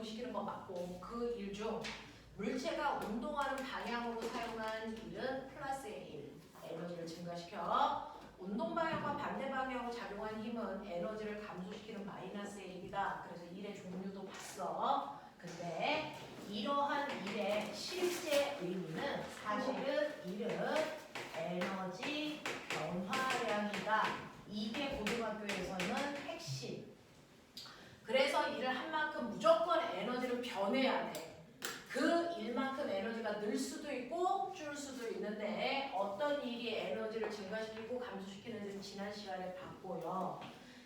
운동시키는 거 맞고 그 일 중 물체가 운동하는 방향으로 사용한 일은 플러스 1 에너지를 증가시켜 운동 방향과 반대 방향으로 작용한 힘은 에너지를 감소시키는 마이너스 1이다. 그래서 일의 종류도 봤어. 근데 이러한 일의 실제 의미는 사실은 일은 에너지 변화량이다. 이게 고등학교에서는 핵심. 그래서 일을 한 만큼 무조건 에너지를 변해야 돼. 그 일만큼 에너지가 늘 수도 있고 줄 수도 있는데 어떤 일이 에너지를 증가시키고 감소시키는지는 지난 시간에 봤고요.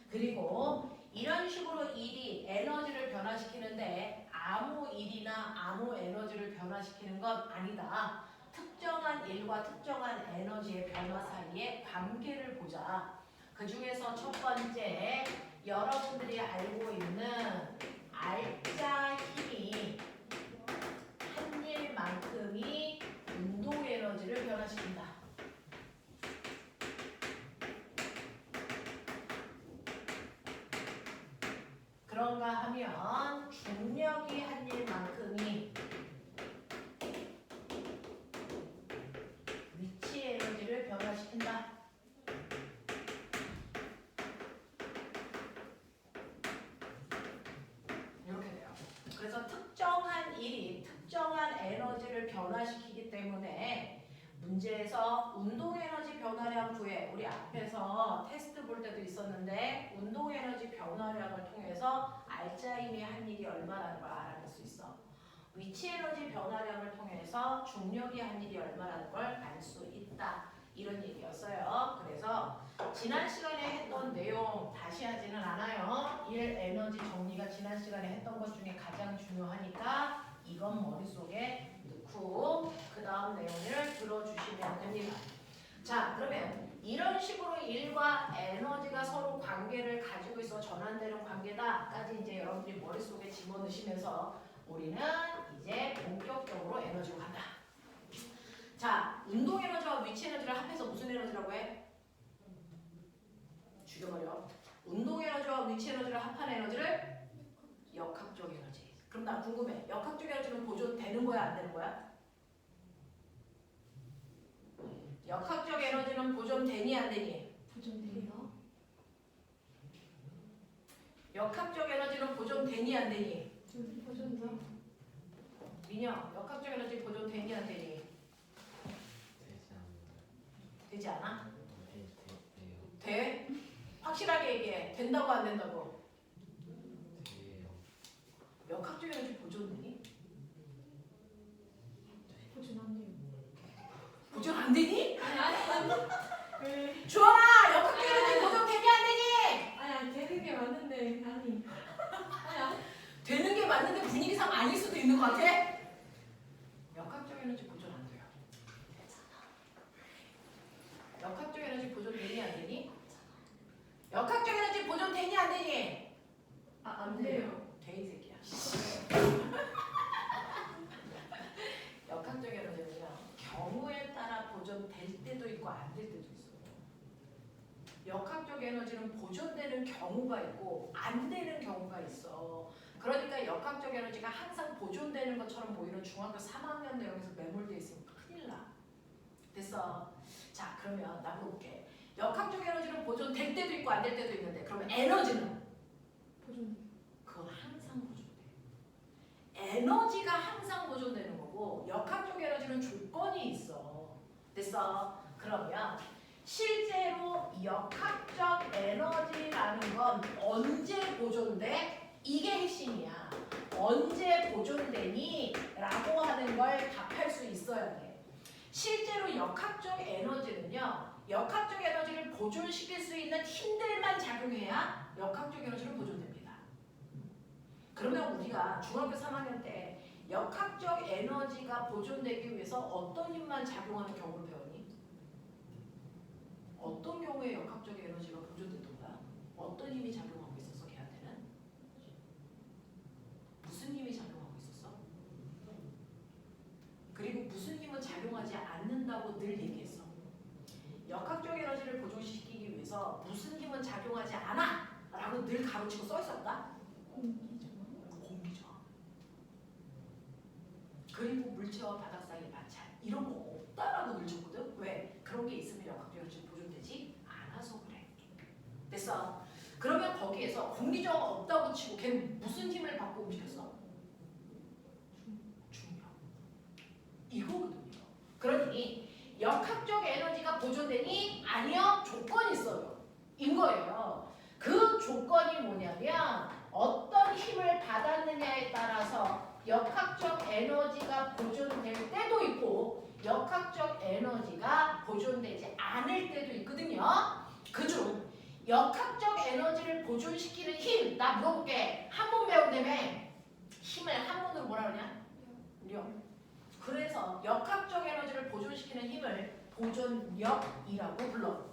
그리고 이런 식으로 일이 에너지를 변화시키는데 아무 일이나 아무 에너지를 변화시키는 건 아니다. 특정한 일과 특정한 에너지의 변화 사이의 관계를 보자. 그 중에서 첫 번째, 여러분들이 알고 있는 알짜 힘이 한 일만큼이 운동 에너지를 변화시킨다. 그런가 하면 중력이 한 일만큼이 위치 에너지를 변화시킨다. 이렇게 돼요. 그래서 특정한 일이 특정한 에너지를 변화시키기 때문에 문제에서 운동 에너지 변화량 구해. 우리 앞에서 테스트 볼 때도 있었는데 운동 에너지 변화량을 통해서 알짜 힘이 한 일이 얼마라는 걸 알아낼 수 있어. 위치 에너지 변화량을 통해서 중력이 한 일이 얼마라는 걸 알 수 있다. 이런 얘기였어요. 그래서 지난 시간에 했던 내용 다시 하지는 않아요. 일 에너지 정리가 지난 시간에 했던 것 중에 가장 중요하니까 이건 머릿속에 넣고 그 다음 내용을 들어주시면 됩니다. 자, 그러면 이런 식으로 일과 에너지가 서로 관계를 가지고 있어 전환되는 관계다까지 이제 여러분들이 머릿속에 집어넣으시면서 우리는 이제 본격적으로 에너지로 간다. 자, 운동 에너지와 위치 에너지를 합해서 무슨 에너지라고 해? 죽여버려. 운동 에너지와 위치 에너지를 합한 에너지를 역학적 에너지. 그럼 나 궁금해. 역학적 에너지는 보존되는 거야, 안 되는 거야? 역학적 에너지는 보존되니 안 되니? 보존돼요? 역학적 에너지는 보존되니 안 되니? 보존돼요? 민영, 역학적 에너지 보존되니 안 되니? 되지 않아? 돼? 확실하게 얘기해. 된다고 안 된다고? 역학적 에너지 보존되니? 보존 안 돼요. 보존 안 되니? 왜? 주원아, 역학적 에너지 보존되니 안 되니? 아니 되는 게 맞는데 아니. 되는 게 맞는데 분위기상 아닐 수도 있는 것 같아? 역학적 에너지 보존 안 돼요. 역학적 에너지 보존되니 안 되니? 역학적 에너지 보존되니 안 되니? 안 돼요. 돼 이 새끼야. 역학적 에너지는요 경우에 따라 보존될 때도 있고 안 될 때도 있어요. 역학적 에너지는 보존되는 경우가 있고 안 되는 경우가 있어. 그러니까 역학적 에너지가 항상 보존되는 것처럼 보이는 중학교 3학년 내용에서 매몰돼 있으면 큰일 나. 됐어. 자, 그러면 나 물어볼게. 역학적 에너지는 보존될 때도 있고 안 될 때도 있는데 그러면 에너지는? 보존. 그건 항상 보존돼. 에너지가 항상 보존되는 거고 역학적 에너지는 조건이 있어. 됐어? 그러면 실제로 역학적 에너지라는 건 언제 보존돼? 이게 핵심이야. 언제 보존되니? 라고 하는 걸 답할 수 있어야 돼. 실제로 역학적 에너지는요. 역학적 에너지를 보존시킬 수 있는 힘들만 작용해야 역학적 에너지는 보존됩니다. 그러면 우리가 중학교 3학년 때 역학적 에너지가 보존되기 위해서 어떤 힘만 작용하는 경우를 배웠니? 어떤 경우에 역학적 에너지가 보존됐던 거야? 어떤 힘이 작용하고 있었어 걔한테는? 무슨 힘이 작용하고 있었어? 그리고 무슨 힘은 작용하지 않는다고 늘 얘기했어. 역학적 에너지를 보존시키기 위해서 무슨 힘은 작용하지 않아! 라고 늘 가로치고 써 있었다? 공기죠. 공기죠. 물체와 바닥 사이의 마찰 이런 거 없다라고 늘 줬거든. 왜? 그런 게 있으면 역학적 에너지 보존되지 않아서 그래. 됐어? 그러면 거기에서 공기 저항 없다고 치고 걔는 무슨 힘을 받고 움직였어? 중력. 이거거든요. 그러니 역학적 에너지가 보존되니? 아니요. 조건이 있어요. 인 거예요. 그 조건이 뭐냐면 어떤 힘을 받았느냐에 따라서 역학적 에너지가 보존될 때도 있고 역학적 에너지가 보존되지 않을 때도 있거든요. 그중 역학적 에너지를 보존시키는 힘, 나 물어볼게. 한문 배운다며. 힘을 한문으로 뭐라 그러냐? 력. 그래서 역학적 에너지를 보존시키는 힘을 보존력이라고 불러.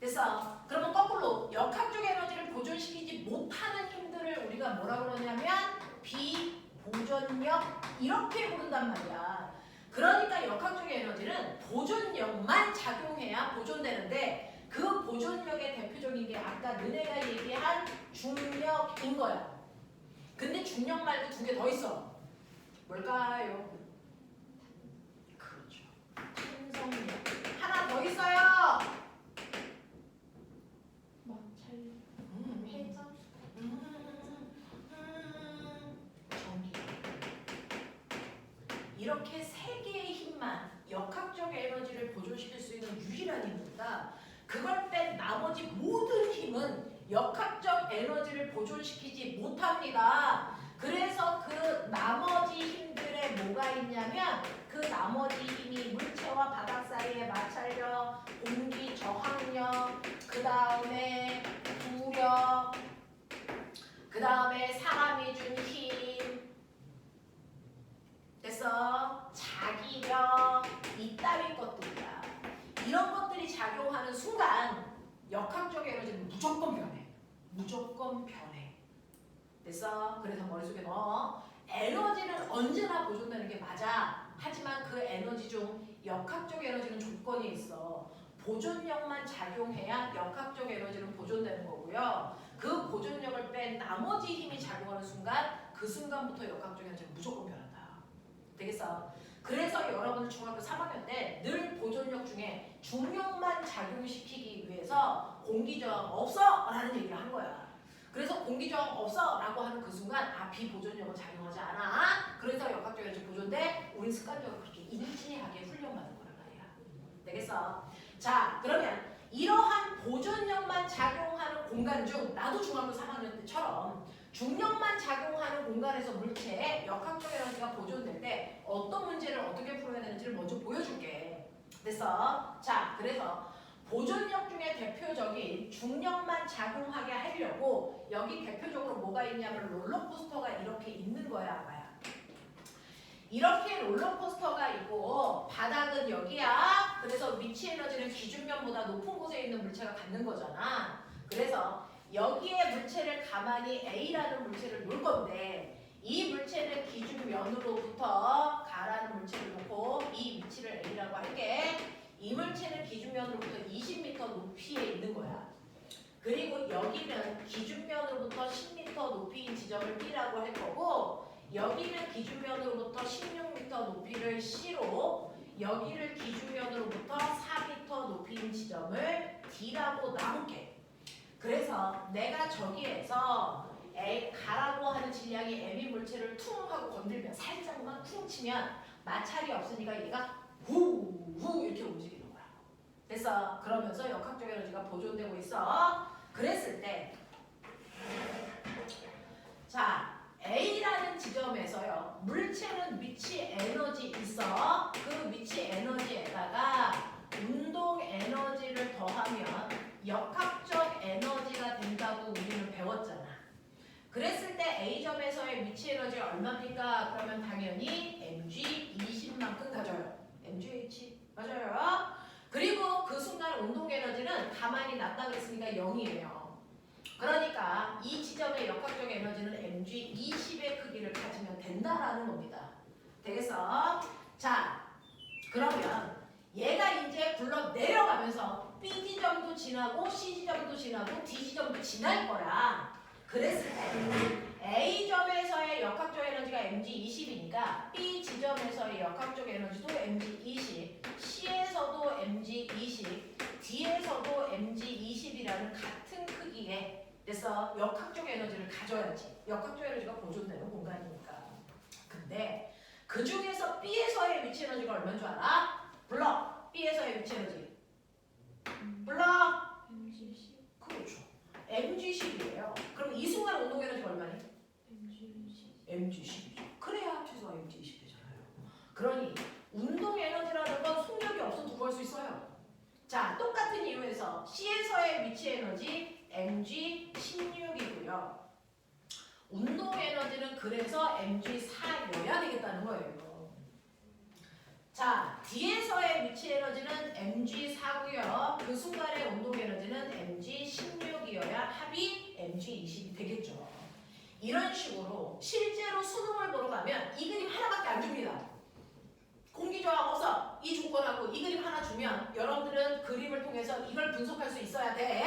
됐어? 그러면 거꾸로 역학적 에너지를 보존시키지 못하는 힘들을 우리가 뭐라 그러냐면 비보존력 이렇게 부른단 말이야. 그러니까 역학적 에너지는 보존력만 작용해야 보존되는데 그 보존력의 대표적인 게 아까 너네가 얘기한 중력인 거야. 근데 중력 말고 두 개 더 있어. 뭘까요? 그렇죠. 탄성력. 하나 더 있어요. 마찰. 회전. 전기. 이렇게 세 개의 힘만 역학적 에너지를 보존시킬 수 있는 유일한 힘이다. 그걸 뺀 나머지 모든 힘은 역학적 에너지를 보존시키지 못합니다. 그래서 그 나머지 힘들에 뭐가 있냐면 그 나머지 힘이 물체와 바닥 사이의 마찰력, 공기 저항력, 그 다음에 부력, 그 다음에 사람이 준 힘, 됐어? 자기력, 이따위 것들이야. 이런 것들이 작용하는 순간 역학적 에너지는 무조건 변해. 무조건 변해. 됐어? 그래서 머릿속에 넣어. 에너지는 언제나 보존되는 게 맞아. 하지만 그 에너지 중 역학적 에너지는 조건이 있어. 보존력만 작용해야 역학적 에너지는 보존되는 거고요. 그 보존력을 뺀 나머지 힘이 작용하는 순간 그 순간부터 역학적 에너지는 무조건 변한다. 되겠어? 그래서 여러분들 중학교 3학년 때 늘 보존력 중에 중력만 작용시키기 위해서 공기저항 없어! 라는 얘기를 한 거야. 그래서 공기저항 없어! 라고 하는 그 순간 아 비보존력은 작용하지 않아. 그래서 역학적 에너지 보존돼. 우린 습관적으로 그렇게 인지하게 훈련받는 거란 말이야. 되겠어? 자 그러면 이러한 보존력만 작용하는 공간 중 나도 중학교 3학년 때처럼 중력만 작용하는 공간에서 물체의 역학적 에너지가 보존될 때 어떤 문제를 어떻게 풀어야 되는지를 먼저 보여줄게. 됐어? 자, 그래서 보존력 중에 대표적인 중력만 작용하게 하려고 여기 대표적으로 뭐가 있냐면 롤러코스터가 이렇게 있는 거야, 아마야. 이렇게 롤러코스터가 있고 바닥은 여기야. 그래서 위치 에너지는 기준면보다 높은 곳에 있는 물체가 갖는 거잖아. 그래서 여기에 물체를 가만히 A라는 물체를 놓을 건데 이 물체는 기준면으로부터 가라는 물체를 놓고 이 위치를 A라고 할게. 이 물체는 기준면으로부터 20m 높이에 있는 거야. 그리고 여기는 기준면으로부터 10m 높이인 지점을 B라고 할 거고 여기는 기준면으로부터 16m 높이를 C로 여기를 기준면으로부터 4m 높이인 지점을 D라고 나눌게. 그래서 내가 저기에서 가라고 하는 질량이 M인 물체를 퉁 하고 건들면 살짝만 퉁 치면 마찰이 없으니까 얘가 후 이렇게 움직이는 거야. 됐어? 그러면서 역학적 에너지가 보존되고 있어. 그랬을 때 자 A라는 지점에서요 물체는 위치 에너지 있어. 그 위치 에너지에다가 운동 에너지를 더하면 역학적 에너지가 된다고 우리는 배웠잖아. 그랬을 때 A점에서의 위치 에너지가 얼마입니까? 그러면 당연히 mg 20만큼 가져요. mgh 맞아요. 그리고 그 순간 운동 에너지는 가만히 놨다 그랬으니까 0이에요. 그러니까 이 지점의 역학적 에너지는 mg 20의 크기를 가지면 된다라는 겁니다. 되겠어? 자, 그러면 얘가 이제 굴러 내려가면서 B 지점도 지나고 C 지점도 지나고 D 지점도 지날 거야. 그랬을 때 A점에서의 역학적 에너지가 mg20이니까 B 지점에서의 역학적 에너지도 mg20, C에서도 mg20, D에서도 mg20이라는 같은 크기의 그래서 역학적 에너지를 가져야지. 역학적 에너지가 보존되는 공간이니까. 근데 그 중에서 B에서의 위치 에너지가 얼마인 줄 알아? 불러. B에서의 위치 에너지. 불러. MG10. 그렇죠. mg10이에요. 그럼 이 순간 운동 에너지가 얼마니? MG10. mg10이죠. 그래야 합쳐서 mg20 되잖아요. 그러니 운동 에너지라는 건 속력이 없어도 구할 수 있어요. 자, 똑같은 이유에서 C에서의 위치 에너지 mg16이고요. 운동 에너지는 그래서 mg4여야 되겠다는 거예요. 자, D에서의 위치 에너지는 mg4고요. 그 순간의 운동 에너지는 mg16이어야 합이 mg20이 되겠죠. 이런 식으로 실제로 수능을 보러 가면 이 그림 하나밖에 안 줍니다. 공기저항 없어. 이 조건하고 이 그림 하나 주면 여러분들은 그림을 통해서 이걸 분석할 수 있어야 돼.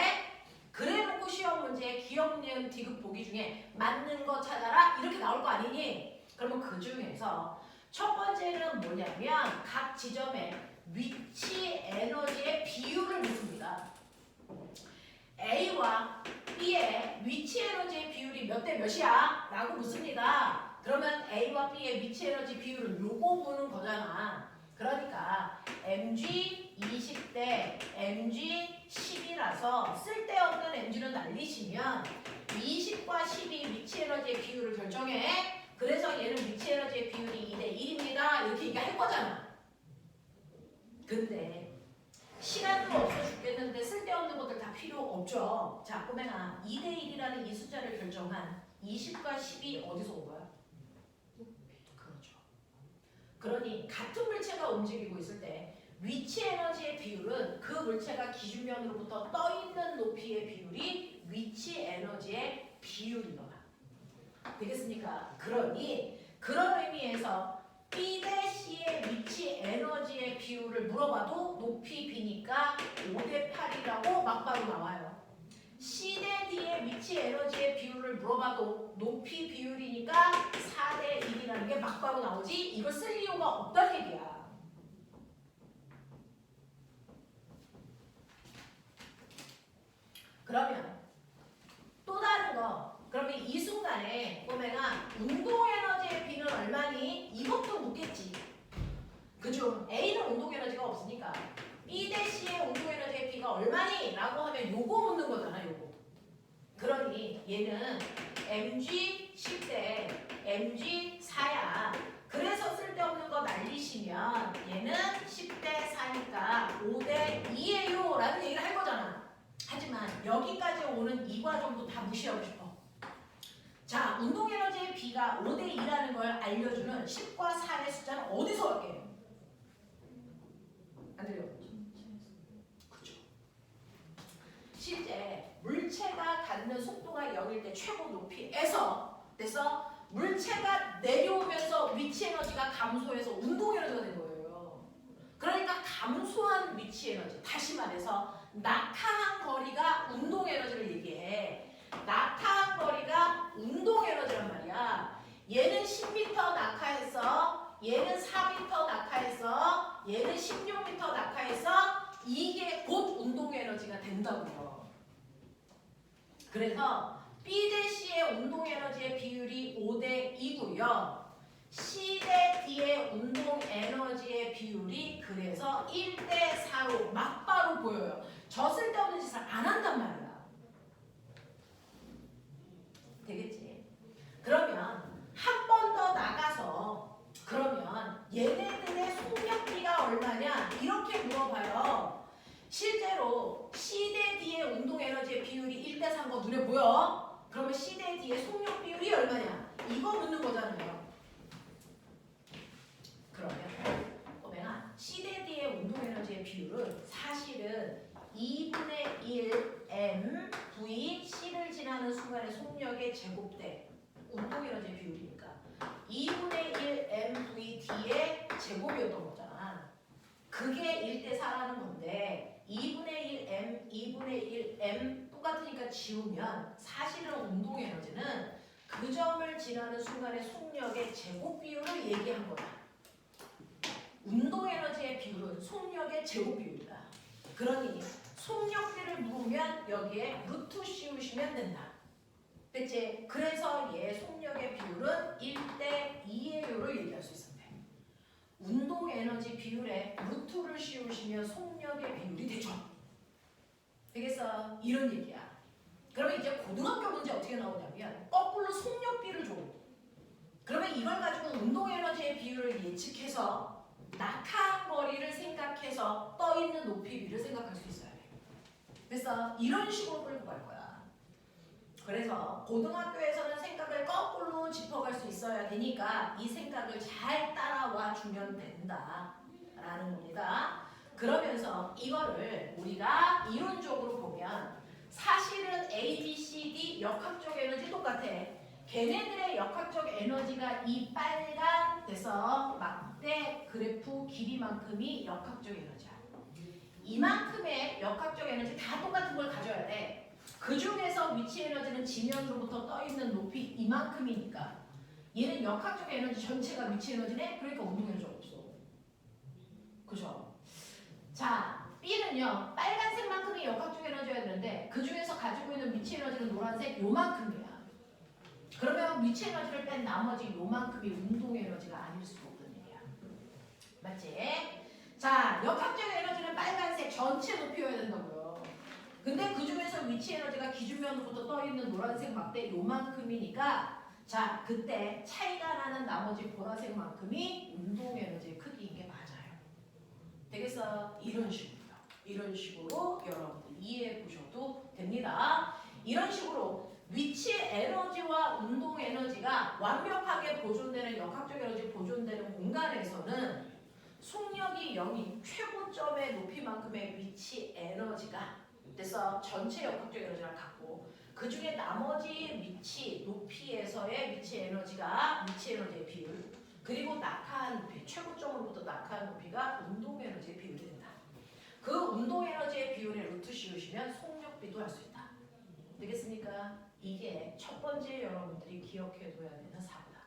그래놓고 시험 문제에 기억, 니은, 디귿 보기 중에 맞는 거 찾아라 이렇게 나올 거 아니니? 그러면 그 중에서 첫 번째는 뭐냐면 각 지점의 위치 에너지의 비율을 묻습니다. A와 B의 위치 에너지의 비율이 몇 대 몇이야? 라고 묻습니다. 그러면 A와 B의 위치 에너지 비율을 요거 보는 거잖아. 그러니까 mg20 대 mg10이라서 쓸데없는 mg는 날리시면 20과 10이 위치 에너지의 비율을 결정해. 그래서 얘는 위치 에너지의 비율이 2대 1입니다. 이렇게 얘기할 거잖아. 근데 시간도 없어 죽겠는데 쓸데없는 것들 다 필요 없죠. 자, 꼬맹아 2대 1이라는 이 숫자를 결정한 20과 10이 어디서 온 거야? 그렇죠. 그러니 같은 물체가 움직이고 있을 때 위치 에너지의 비율은 그 물체가 기준면으로부터 떠 있는 높이의 비율이 위치 에너지의 비율인 거다. 되겠습니까? 그러니 그런 의미에서 B 대 C의 위치 에너지의 비율을 물어봐도 높이 B니까 5대 8이라고 막바로 나와요. C 대 D의 위치 에너지의 비율을 물어봐도 높이 비율이니까 4대 1이라는 게 막바로 나오지 이걸 쓸 이유가 없다는 얘기야. 그러면 또 다른 거 그러면 이 순간에 꼬맹아 운동 에너지의 B는 얼마니? 이것도 묻겠지. 그중 A는 운동 에너지가 없으니까 B 대 C의 운동 에너지의 B가 얼마니? 라고 하면 요거 묻는 거잖아. 요거. 그러니 얘는 mg10 대 mg4야. 그래서 쓸데없는 거 날리시면 얘는 10대 4니까 5대 2예요 라는 얘기를 할 거잖아. 하지만 여기까지 오는 이 과정도 다 무시하고 싶어. 자, 운동 에너지의 B가 5대 2라는 걸 알려주는 10과 4의 숫자는 어디서 올게요? 안 들려? 그렇죠. 실제 물체가 갖는 속도가 0일 때 최고 높이에서 돼서 물체가 내려오면서 위치 에너지가 감소해서 운동 에너지가 된 거예요. 그러니까 감소한 위치 에너지, 다시 말해서 낙하한 거리가 운동 에너지를 얘기해. 낙하한 거리가 운동 에너지란 말이야. 얘는 10m 낙하했어. 얘는 4m 낙하했어. 얘는 16m 낙하했어. 이게 곧 운동 에너지가 된다고요. 그래서 B 대 C의 운동 에너지의 비율이 5대 2고요. C 대 D의 운동 에너지의 비율이 그래서 1대 4로 막바로 보여요. 저 쓸데없는 짓을 안 한단 말이야. 되겠지? 그러면 한 번 더 나가서 그러면 얘네들의 속력비가 얼마냐? 이렇게 물어봐요. 실제로 C 대 D의 운동 에너지의 비율이 1대 3거 눈에 보여? 그러면 C 대 D의 속력 비율이 얼마냐? 이거 묻는 거잖아요. 그러면 꼬맹아 C 대 D의 운동 에너지의 비율은 사실은 2분의 1 m v C를 지나는 순간의 속력의 제곱대 운동 에너지의 비율이니까 2분의 1 m v D의 제곱이었던 거잖아. 그게 1대 4라는 건데 2분의 1 m, 2분의 1 m 똑같으니까 지우면 사실은 운동 에너지는 그 점을 지나는 순간의 속력의 제곱 비율을 얘기한 거다. 운동 에너지의 비율은 속력의 제곱 비율이다. 그러니 속력비를 물으면 여기에 루트 씌우시면 된다. 됐지? 그래서 얘 속력의 비율은 1대2예요를 얘기할 수 있습니다. 운동 에너지 비율에 루트를 씌우시면 속력의 비율이 되죠. 되겠어? 이런 얘기야. 그러면 이제 고등학교 문제 어떻게 나오냐면 거꾸로 속력비를 줘. 그러면 이걸 가지고 운동 에너지의 비율을 예측해서 낙하한 거리를 생각해서 떠 있는 높이비를 생각할 수 있어야 돼. 그래서 이런 식으로 끌고 갈 거야. 그래서 고등학교에서는 생각을 거꾸로 짚어갈 수 있어야 되니까 이 생각을 잘 따라와 주면 된다라는 겁니다. 그러면서 이거를 우리가 이론적으로 보면 사실은 A, B, C, D 역학적 에너지 똑같아. 걔네들의 역학적 에너지가 이 빨간 돼서 막대 그래프 길이만큼이 역학적 에너지야. 이만큼의 역학적 에너지 다 똑같은 걸 가져야 돼. 그 중에서 위치 에너지는 지면으로부터 떠 있는 높이 이만큼이니까 얘는 역학적 에너지 전체가 위치 에너지네. 그러니까 운동 에너지가 없어. 그죠? 자, B는요. 빨간색만큼이 역학적 에너지였는데 그 중에서 가지고 있는 위치 에너지는 노란색 요만큼이야. 그러면 위치 에너지를 뺀 나머지 요만큼이 운동 에너지가 아닐 수가 없다는 얘기야. 맞지? 자, 역학적 에너지는 빨간색 전체 높이여야 된다고요. 근데 그 중에서 위치 에너지가 기준면으로부터 떠 있는 노란색 막대 요만큼이니까 자, 그때 차이가 나는 나머지 보라색만큼이 운동 에너지의 크기인 게 맞아요. 되겠어? 이런 식으로요. 이런 식으로 여러분들 이해해 보셔도 됩니다. 이런 식으로 위치 에너지와 운동 에너지가 완벽하게 보존되는 역학적 에너지 보존되는 공간에서는 속력이 0인 최고점의 높이만큼의 위치 에너지가 그래서 전체 역학적 에너지랑 같고 그 중에 나머지 위치 높이에서의 위치 에너지가 위치 에너지의 비율 그리고 낙하한 높이 최고점으로부터 낙하한 높이가 운동 에너지의 비율이 된다. 그 운동 에너지의 비율에 루트 씌우시면 속력비도 할 수 있다. 되겠습니까? 이게 첫 번째 여러분들이 기억해둬야 되는 사고다.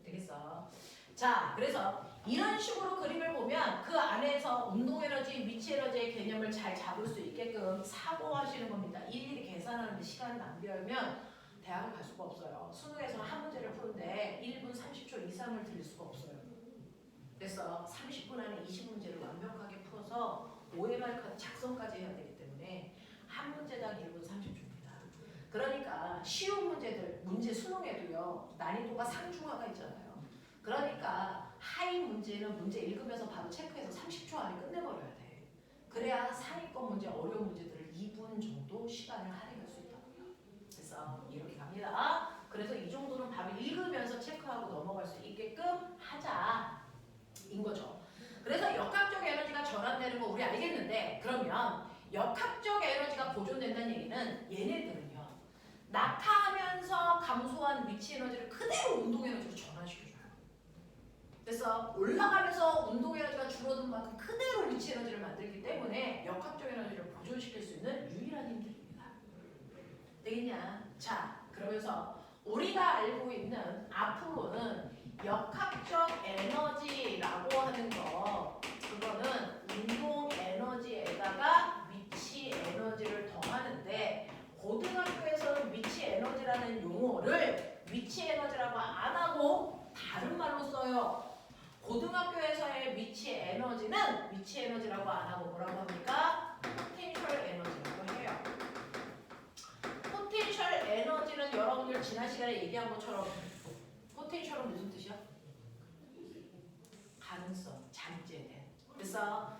되겠어? 자, 그래서 이런 식으로 그림을 보면 그 안에서 운동 에너지, 위치 에너지의 개념을 잘 잡을 수 있게끔 사고하시는 겁니다. 일일이 계산하는데 시간 낭비하면 대학을 갈 수가 없어요. 수능에서는 한 문제를 푸는데 1분 30초 이상을 들일 수가 없어요. 그래서 30분 안에 20문제를 완벽하게 풀어서 OMR 카드 작성까지 해야 되기 때문에 한 문제당 1분 30초입니다. 그러니까 쉬운 문제들, 문제 수능에도요. 난이도가 상중하가 있잖아요. 그러니까 하위 문제는 문제 읽으면서 바로 체크해서 30초 안에 끝내버려야 돼. 그래야 상위권 문제, 어려운 문제들을 2분 정도 시간을 할애할 수 있다고요. 그래서 이렇게 갑니다. 그래서 이 정도는 바로 읽으면서 체크하고 넘어갈 수 있게끔 하자 인 거죠. 그래서 역학적 에너지가 전환되는 거 우리 알겠는데 그러면 역학적 에너지가 보존된다는 얘기는 얘네들은요. 낙하하면서 감소한 위치 에너지를 그대로 운동 에너지로 전환시켜줘요. 그래서 올라가면서 운동 에너지가 줄어든 만큼 그대로 위치 에너지를 만들기 때문에 역학적 에너지를 보존시킬 수 있는 유일한 힘들입니다. 되겠냐? 자, 그러면서 우리가 알고 있는 앞으로는 역학적 에너지라고 하는 거 그거는 운동 에너지에다가 위치 에너지를 더하는데 고등학교에서는 위치 에너지라는 용어를 위치 에너지라고 안 하고 다른 말로 써요. 고등학교에서의 위치 에너지는 위치 에너지라고 안 하고 뭐라고 합니까? 포텐셜 에너지라고 해요. 포텐셜 에너지는 여러분들 지난 시간에 얘기한 것처럼 포텐셜은 무슨 뜻이야? 가능성, 잠재된. 그래서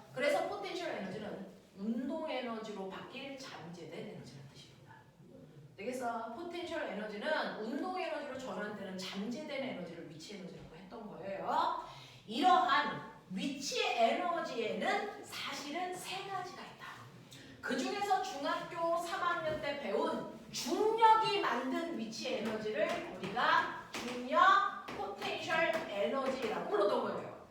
포텐셜 에너지는 운동 에너지로 바뀔 잠재된 에너지라는 뜻입니다. 그래서 포텐셜 에너지는 운동 에너지로 전환되는 잠재된 에너지를 위치 에너지라고 했던 거예요. 이러한 위치 에너지에는 사실은 세 가지가 있다. 그 중에서 중학교 3학년 때 배운 중력이 만든 위치 에너지를 우리가 중력 포텐셜 에너지라고 불렀던 거예요.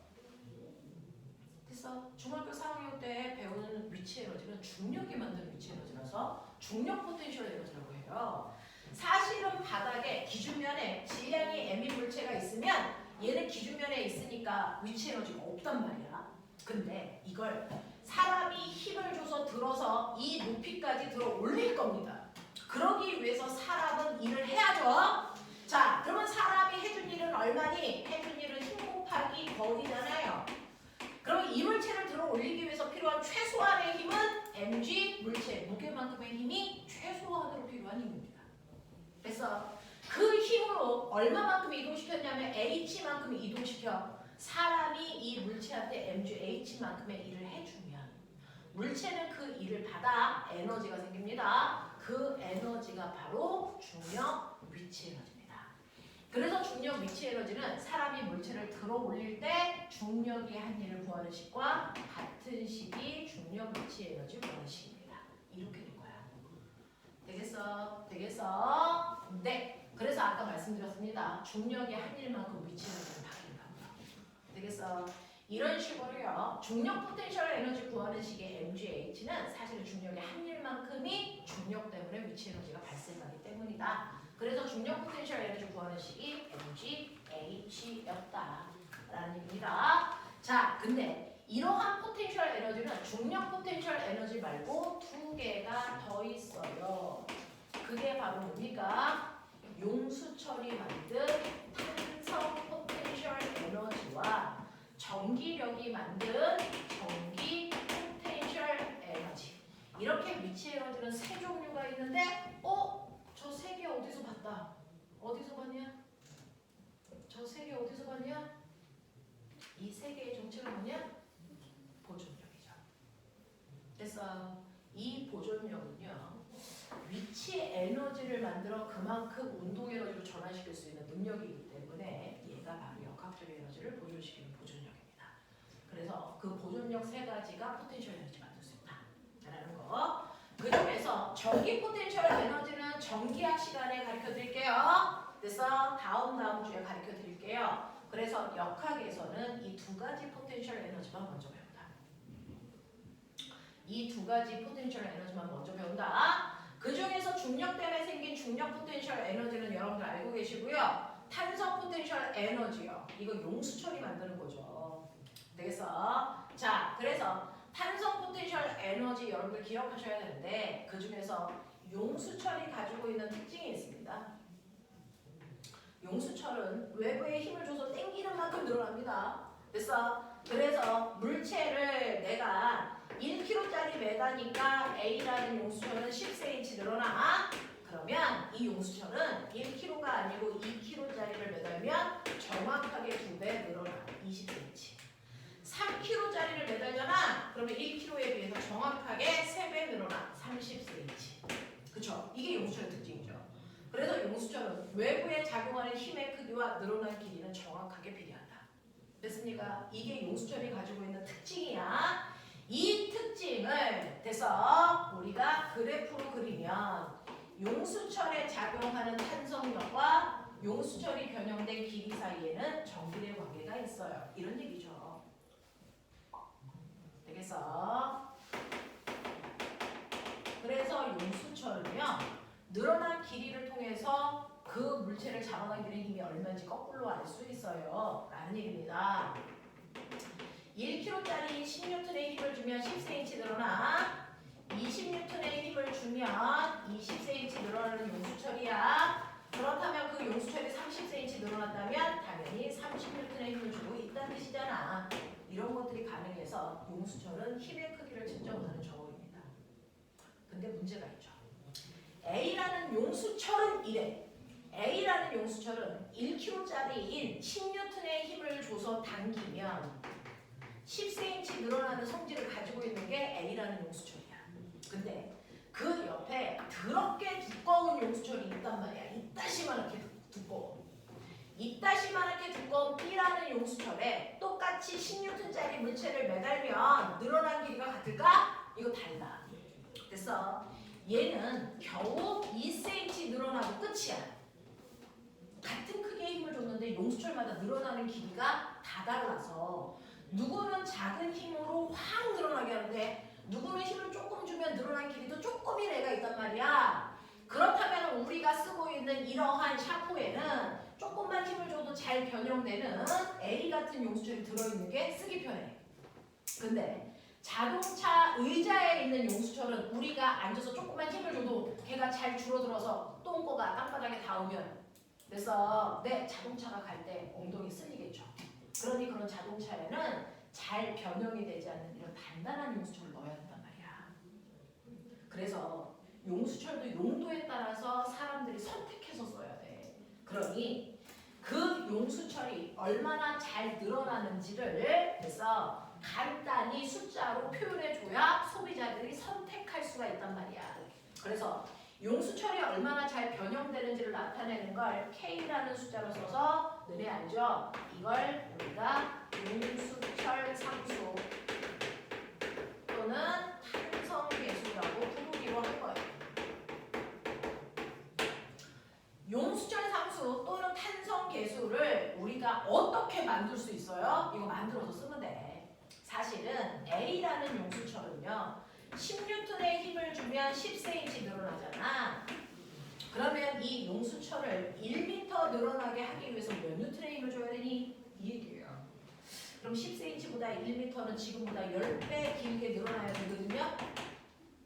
그래서 중학교 4학년 때 배우는 위치 에너지는 중력이 만든 위치 에너지라서 중력 포텐셜 에너지라고 해요. 사실은 바닥에 기준면에 질량이 m인 물체가 있으면 얘는 기준면에 있으니까 위치 에너지가 없단 말이야. 근데 이걸 사람이 힘을 줘서 들어서 이 높이까지 들어 올릴 겁니다. 그러기 위해서 사람은 일을 해야죠. 자, 그러면 사람이 해준 일은 얼마니? 해준 일은 힘 곱하기 거리잖아요. 그럼 이 물체를 들어 올리기 위해서 필요한 최소한의 힘은 mg 물체, 무게만큼의 힘이 최소한으로 필요한 힘입니다. 그래서 그 힘으로 얼마만큼 이동시켰냐면 h만큼 이동시켜 사람이 이 물체한테 mgh만큼의 일을 해주면 물체는 그 일을 받아 에너지가 생깁니다. 그 에너지가 바로 중력 위치 에너지입니다. 그래서 중력 위치 에너지는 사람이 물체를 들어 올릴 때 중력이 한 일을 구하는 식과 같은 식이 중력 위치 에너지 구하는 식입니다. 이렇게 된 거야. 되겠어? 되겠어? 네. 그래서 아까 말씀드렸습니다. 중력이 한 일만큼 위치 에너지는 바뀐다고요. 되겠어? 이런 식으로요. 중력 포텐셜 에너지 구하는 식의 mgh는 사실은 중력의 한 일만큼이 중력 때문에 위치 에너지가 발생하기 때문이다. 그래서 중력 포텐셜 에너지 구하는 식이 mgh였다라는 얘기입니다. 자, 근데 이러한 포텐셜 에너지는 중력 포텐셜 에너지 말고 두 개가 더 있어요. 그게 바로 뭡니까? 용수철이 만든 탄성 포텐셜 에너지와 전기력이 만든 전기 포텐셜 에너지. 이렇게 위치 에너지는 세 종류가 있는데 저 세 개 어디서 봤다? 어디서 봤냐? 저 세 개 어디서 봤냐? 이 세 개의 정체가 뭐냐? 보존력이죠. 그래서 이 보존력은요. 위치 에너지를 만들어 그만큼 운동 에너지로 전환시킬 수 있는 능력이기 때문에 얘가 바로 역학적 에너지를 보존시키는 보존력입니다. 그래서 그 보존력 세 가지가 포텐셜 에너지 만들 수 있다라는 거. 그 중에서 전기 포텐셜 에너지는 전기학 시간에 가르쳐 드릴게요. 그래서 다음 주에 가르쳐 드릴게요. 그래서 역학에서는 이 두 가지 포텐셜 에너지만 먼저 배운다. 이 두 가지 포텐셜 에너지만 먼저 배운다. 그 중에서 중력 때문에 생긴 중력 포텐셜 에너지는 여러분들 알고 계시고요. 탄성 포텐셜 에너지요. 이거 용수철이 만드는 거죠. 되겠어? 자, 그래서 탄성 포텐셜 에너지 여러분들 기억하셔야 되는데 그 중에서 용수철이 가지고 있는 특징이 있습니다. 용수철은 외부에 힘을 줘서 당기는 만큼 늘어납니다. 그래서 물체를 내가 1kg짜리 매다니까 A라는 용수철은 10cm 늘어나. 그러면 이 용수철은 1kg가 아니고 2kg짜리를 매달면 정확하게 2배 늘어나. 20cm. 3kg짜리를 매달잖아. 그러면 1kg에 비해서 정확하게 3배 늘어나. 30cm. 그쵸? 이게 용수철의 특징이죠. 그래서 용수철은 외부에 작용하는 힘의 크기와 늘어난 길이는 정확하게 비례한다. 됐습니까? 이게 용수철이 가지고 있는 특징이야. 이 특징을 돼서 우리가 그래프로 그리면 용수철에 작용하는 탄성력과 용수철이 변형된 길이 사이에는 정비례 관계가 있어요. 이런 얘기죠. 되겠어? 그래서 용수철은요. 늘어난 길이를 통해서 그 물체를 잡아당기는 힘이 얼마인지 거꾸로 알 수 있어요. 라는 얘기입니다. 1kg짜리 10N의 힘을 주면 10cm 늘어나. 20N의 힘을 주면 20cm 늘어나는 용수철이야. 그렇다면 그 용수철이 30cm 늘어났다면 당연히 30N의 힘을 주고 있다는 뜻이잖아. 이런 것들이 가능해서 용수철은 힘의 크기를 측정하는 정보입니다. 근데 문제가 있죠. A라는 용수철은 이래. A라는 용수철은 1kg짜리인 10N의 힘을 줘서 당기면 10cm 늘어나는 성질을 가지고 있는 게 A라는 용수철이야. 근데 그 옆에 더럽게 두꺼운 용수철이 있단 말이야. 이따시만하게 두꺼워. 이따시만하게 두꺼운 B라는 용수철에 똑같이 10N짜리 물체를 매달면 늘어난 길이가 같을까? 이거 달라. 됐어. 얘는 겨우 2cm 늘어나도 끝이야. 같은 크기의 힘을 줬는데 용수철마다 늘어나는 길이가 다 달라서 누구는 작은 힘으로 확 늘어나게 하는데 누구는 힘을 조금 주면 늘어난 길이도 조금이 내가 있단 말이야. 그렇다면 우리 우리가 쓰고 있는 이러한 샤프에는 조금만 힘을 줘도 잘 변형되는 A 같은 용수철이 들어있는 게 쓰기 편해. 근데 자동차 의자에 있는 용수철은 우리가 앉아서 조금만 힘을 줘도 걔가 잘 줄어들어서 똥꼬가 땅바닥에 닿으면 그래서 내 자동차가 갈 때 엉덩이 쓸리겠죠. 그러니 그런 자동차에는 잘 변형이 되지 않는 이런 단단한 용수철을 넣어야 된단 말이야. 그래서 용수철도 용도에 따라서 사람들이 선택해서 써야 돼. 그러니 그 용수철이 얼마나 잘 늘어나는지를 그래서 간단히 숫자로 표현해줘야 소비자들이 선택할 수가 있단 말이야. 그래서 용수철이 얼마나 잘 변형되는지를 나타내는 걸 K라는 숫자로 써서 너네 알죠? 이걸 우리가 용수철 상수 또는 탄성계수라고 부르기로 할 거예요. 용수철 상수 또는 탄성계수를 우리가 어떻게 만들 수 있어요? 이거 만들어서 쓰면 돼. 사실은 A라는 용수철은요. 10N의 힘을 주면 10cm 늘어나잖아. 그러면 이 용수철을 1m 늘어나게 하기 위해서 몇 N의 힘을 줘야 되니? 이 얘기예요. 그럼 10cm보다 1m는 지금보다 10배 길게 늘어나야 되거든요.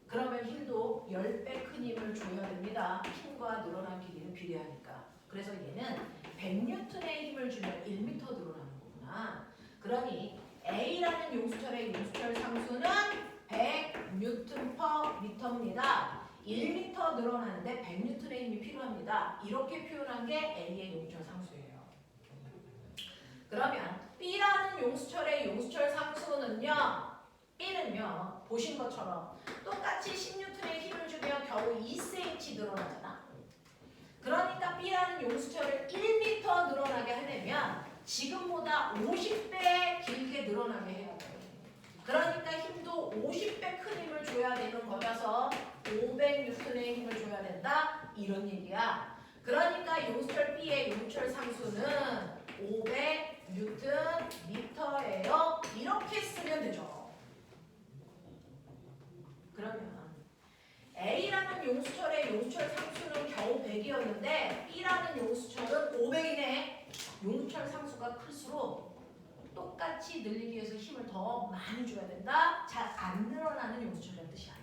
그러면 힘도 10배 큰 힘을 줘야 됩니다. 힘과 늘어난 길이는 비례하니까. 그래서 얘는 100N의 힘을 주면 1m 늘어나는 거구나. 그러니 A라는 용수철의 용수철 상수는 100Nm/m입니다. 1m 늘어나는데 100N의 힘이 필요합니다. 이렇게 표현한 게 A의 용수철 상수예요. 그러면 B라는 용수철의 용수철 상수는요. B는요. 보신 것처럼 똑같이 10N의 힘을 주면 겨우 2cm 늘어나잖아. 그러니까 B라는 용수철을 1m 늘어나게 하려면 지금보다 50배 길게 늘어나게 해야 돼. 그러니까 힘도 50배 큰 힘을 줘야 되는 거라서 500N의 힘을 줘야 된다. 이런 얘기야. 그러니까 용수철 B의 용수철 상수는 500Nm예요. 이렇게 쓰면 되죠. 그러면 A라는 용수철의 용수철 상수는 겨우 100이었는데 B라는 용수철은 500이네. 용수철 상수가 클수록 똑같이 늘리기 위해서 힘을 더 많이 줘야 된다. 잘 안 늘어나는 용수철이라는 뜻이야.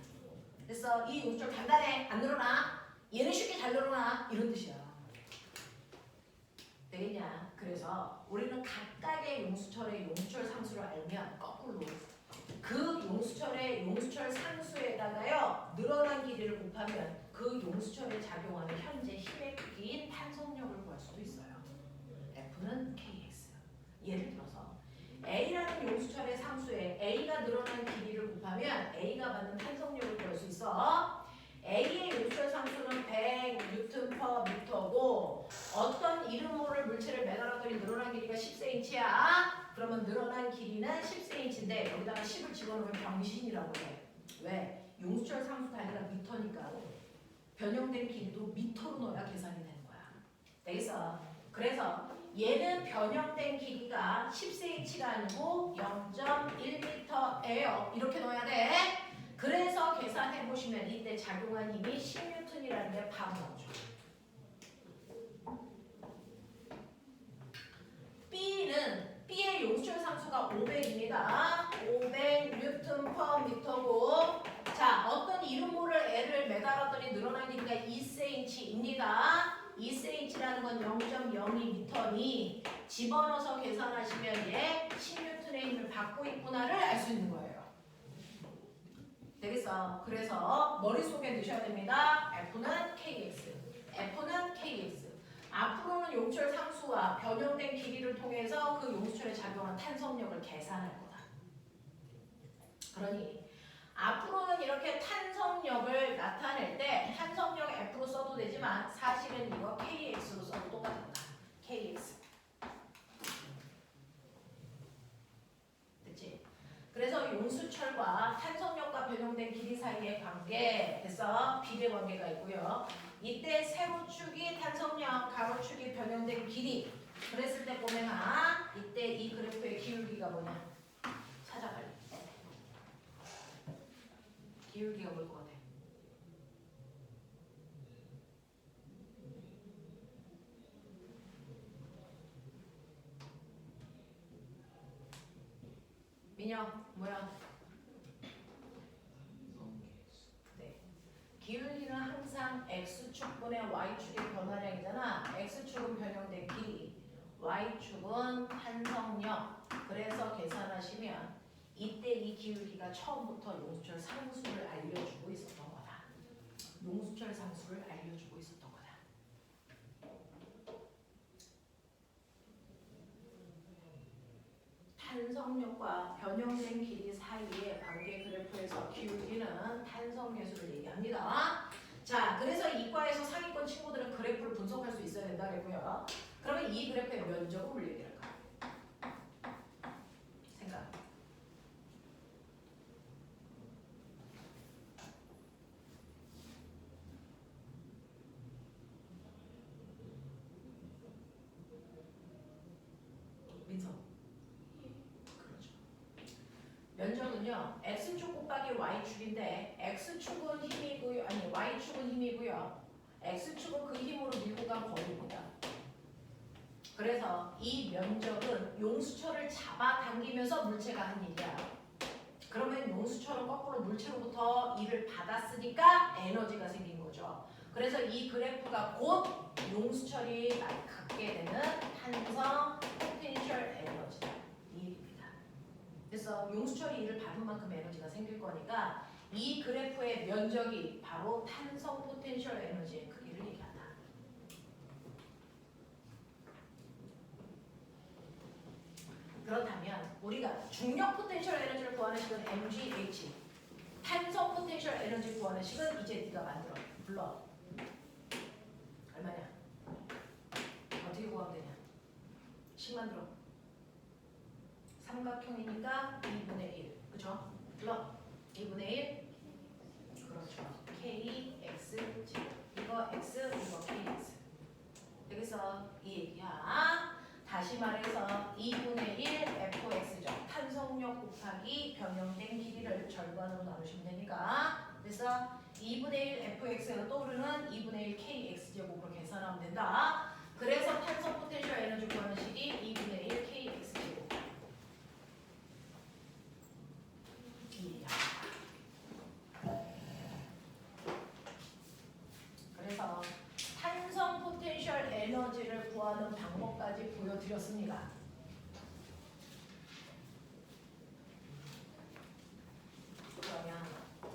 그래서 이 용수철 단단해. 안 늘어나. 얘는 쉽게 잘 늘어나. 이런 뜻이야. 되겠냐? 그래서 우리는 각각의 용수철의 용수철 상수를 알면 거꾸로 그 용수철의 용수철 상수에다가요 늘어난 길이를 곱하면 그 용수철에 작용하는 현재 힘의 크기인 탄성력을 구할 수도 있어요. F는 KX. 예를 들어서 A라는 용수철의 상수에 A가 늘어난 길이를 곱하면 A가 받는 탄성력을 구할 수 있어. A의 용수철 상수는 100Nm/m고 어떤 이름 모를 물체를 매달았더니 늘어난 길이가 10cm야. 그러면 늘어난 길이는 10cm인데 여기다가 10을 집어넣으면 병신이라고 해. 왜? 용수철 상수 단위가 미터니까 변형된 길이도 미터로 넣어야 계산이 되는 거야. 되겠어? 그래서 얘는 변형된 길이가 10cm가 아니고 0.1m예요. 이렇게 넣어야 돼. 그래서 계산해 보시면 이때 작용한 힘이 10N이라는 게 바로 나오죠. B의 용수철 상수가 500입니다. 500Nm/m고 자, 어떤 이름 모를 애를 매달았더니 늘어난 길이가 2cm입니다. 2cm라는 건 0.02m니 집어넣어서 계산하시면 얘 10N의 힘을 받고 있구나를 알 수 있는 거예요. 되겠어? 그래서 머릿속에 넣으셔야 됩니다. F는 KX. F는 KX. 앞으로는 용수철 상수와 변형된 길이를 통해서 그 용수철에 작용한 탄성력을 계산할 거다. 그러니 앞으로는 이렇게 탄성력을 나타낼 때 탄성력 F로 써도 되지만 사실은 이거 KX로 써도 똑같은 거다. KX. 됐지? 그래서 용수철과 탄성력과 변형된 길이 사이의 관계, 그래서 비례 관계가 있고요. 이때 세로축이 탄성력, 가로축이 변형된 길이. 그랬을 때 보면 이때 이 그래프의 기울기가 뭐냐? 찾아갈래. 기울기가 뭘 것 같아? 뭐야? 네. 기울기는 항상 x축분의 y축의 변화량이잖아. x축은 변형된 길이, y축은 탄성력. 그래서 계산하시면 이때 이 기울기가 처음부터 용수철 상수를 알려주고 있었던 거다. 용수철 상수를 알려주고 있었던 거다. 탄성력과 변형된 길이 사이의 관계 그래프에서 기울기는 탄성계수를 얘기합니다. 자, 그래서 이과에서 상위권 친구들은 그래프를 분석할 수 있어야 된다 그랬고요. 그러면 이 그래프의 면적은 뭘 얘기할까? 생각. 민서. 그렇죠. 면적은요, x축 곱하기 y축인데 x축은 힘이고요, 아니 y축은 힘이고요, x축은 그 힘으로 밀고 간 거리입니다. 그래서 이 면적은 용수철을 잡아당기면서 물체가 한 일이야. 그러면 용수철은 거꾸로 물체로부터 일을 받았으니까 에너지가 생긴 거죠. 그래서 이 그래프가 곧 용수철이 갖게 되는 탄성 포텐셜 에너지다. 이 얘기입니다. 그래서 용수철이 일을 받은 만큼 에너지가 생길 거니까 이 그래프의 면적이 바로 탄성 포텐셜 에너지의 크기를 얘기한다. 그렇다면 우리가 중력 포텐셜 에너지를 구하는 식은 mgh, 탄성 포텐셜 에너지 구하는 식은 이제 네가 만들어. 불러. 얼마냐? 어떻게 구하면 되냐? 식 만들어. 삼각형이니까 2분의 1. 그쵸? 불러. 2분의 1. 그렇죠. kx 제곱. 이거 x, 이거 kx. 여기서 이 얘기야. 다시 말해서 2분의 1 fx죠. 탄성력 곱하기 변형된 길이를 절반으로 나누시면 되니까. 그래서 2분의 1 fx가 떠오르는 2분의 1 kx 제곱으로 계산하면 된다. 그래서 탄성 포텐셜 에너지 구하는 식이 2분의 1 kx 제곱. 그래서 탄성 포텐셜 에너지를 구하는 방법까지 보여드렸습니다. 그러면